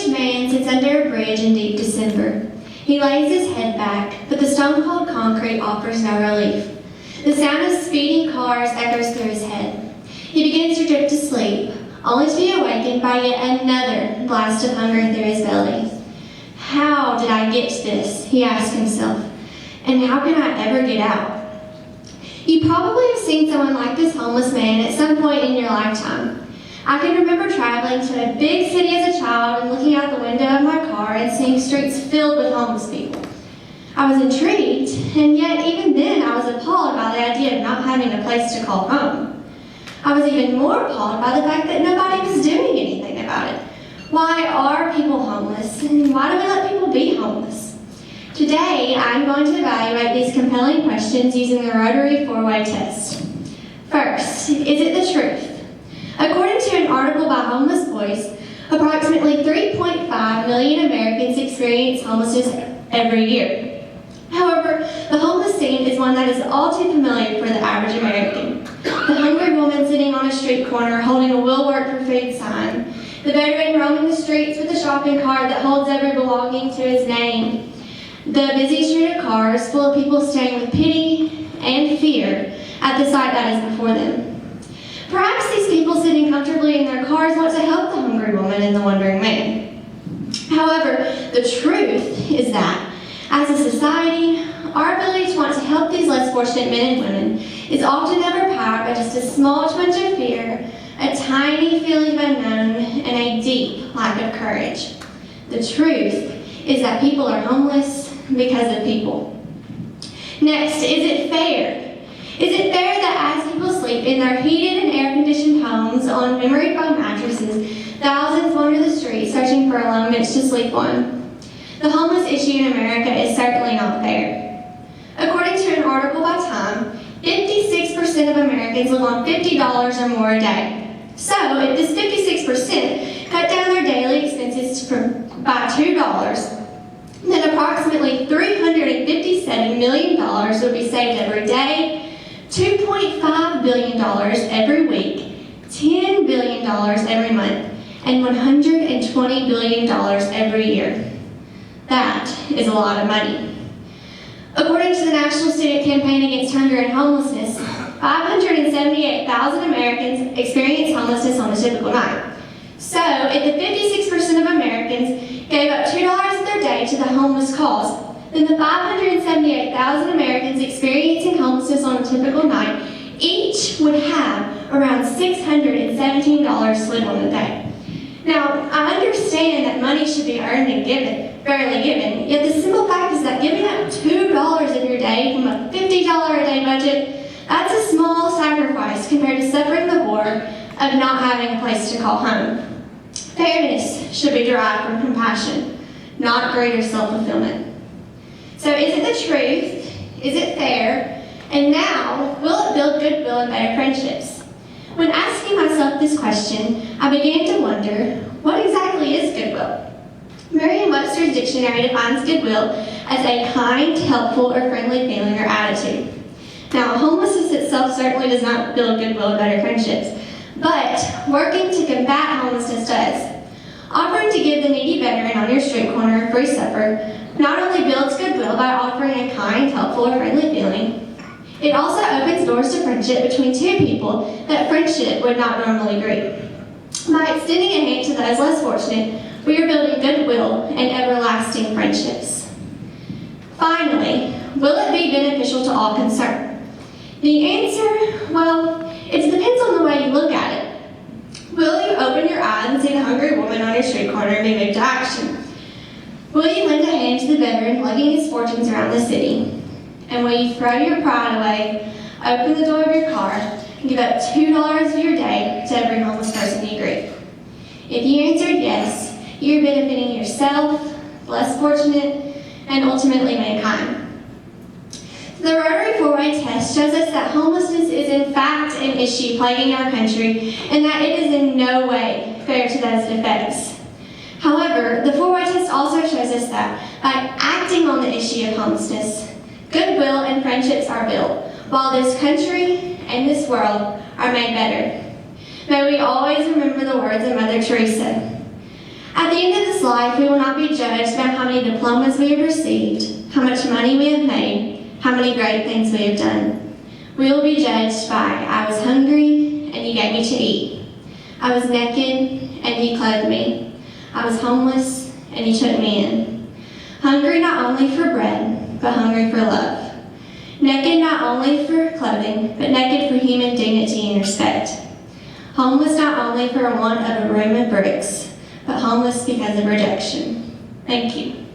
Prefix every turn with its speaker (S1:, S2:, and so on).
S1: middle-aged man sits under a bridge in deep December. He lays his head back, but the stone-cold concrete offers no relief. The sound of speeding cars echoes through his head. He begins to drift to sleep, only to be awakened by yet another blast of hunger through his belly. How did I get to this? He asks himself. And how can I ever get out? You probably have seen someone like this homeless man at some point in your lifetime. I can remember traveling to a big city as a child and looking out the window of my car and seeing streets filled with homeless people. I was intrigued, and yet even then I was appalled by the idea of not having a place to call home. I was even more appalled by the fact that nobody was doing anything about it. Why are people homeless, and why do we let people be homeless? Today, I'm going to evaluate these compelling questions using the Rotary 4-way test. First, is it the truth? According to an article by Homeless Voice, approximately 3.5 million Americans experience homelessness every year. However, the homeless scene is one that is all too familiar for the average American. The hungry woman sitting on a street corner holding a "Will Work for Food" sign. The veteran roaming the streets with a shopping cart that holds every belonging to his name. The busy street of cars full of people staring with pity and fear at the sight that is before them. Perhaps these people sitting comfortably in their cars want to help the hungry woman and the wandering man. However, the truth is that, as a society, our ability to want to help these less fortunate men and women is often overpowered by just a small twinge of fear, a tiny feeling of unknown, and a deep lack of courage. The truth is that people are homeless because of people. Next, is it fair? Is it fair that as people sleep in their heated and air-conditioned homes on memory foam mattresses, thousands wander the streets searching for a lone bench to sleep on? The homeless issue in America is certainly not fair. According to an article by Time, 56% of Americans live on $50 or more a day. So, if this 56% cut down their daily expenses by $2, then approximately $357 million would be saved every day, $2.5 billion every week, $10 billion every month, and $120 billion every year. That is a lot of money. According to the National Student Campaign Against Hunger and Homelessness, 578,000 Americans experience homelessness on a typical night. So, if the 56% of Americans gave up $2 of their day to the homeless cause, then the 578,000 Americans experiencing homelessness on a typical night each would have around $617 to live on the day. Now, I understand that money should be earned and given, fairly given, yet the simple fact is that giving up $2 of your day from a $50 a day budget, that's a small sacrifice compared to suffering the horror of not having a place to call home. Fairness should be derived from compassion, not greater self-fulfillment. So is it the truth? Is it fair? And now, will it build goodwill and better friendships? When asking myself this question, I began to wonder, what exactly is goodwill? Merriam-Webster's dictionary defines goodwill as a kind, helpful, or friendly feeling or attitude. Now, homelessness itself certainly does not build goodwill or better friendships, but working to combat homelessness does. Offering to give the needy veteran on your street corner a free supper not only builds goodwill by offering a kind, helpful, or friendly feeling, it also opens doors to friendship between two people that friendship would not normally greet. By extending a hand to those less fortunate, we are building goodwill and everlasting friendships. Finally, will it be beneficial to all concerned? The answer, well, it depends on the way you look at it. Will you open your eyes and see the hungry woman on your street corner and be moved to action? Will you lend a hand to the veteran lugging his fortunes around the city? And will you throw your pride away, open the door of your car, and give up $2 of your day to every homeless person you greet? If you answered yes, you're benefiting yourself, the less fortunate, and ultimately mankind. The Rotary 4-way test shows us that homelessness is in fact an issue plaguing our country and that it is in no way fair to those it affects. However, the 4-way test also shows us that by acting on the issue of homelessness, goodwill and friendships are built, while this country and this world are made better. May we always remember the words of Mother Teresa. At the end of this life, we will not be judged about how many diplomas we have received, how much money we have made, how many great things we have done. We will be judged by, I was hungry, and you gave me to eat. I was naked, and you clothed me. I was homeless, and you took me in. Hungry not only for bread, but hungry for love. Naked not only for clothing, but naked for human dignity and respect. Homeless not only for want of a room and bricks, but homeless because of rejection. Thank you.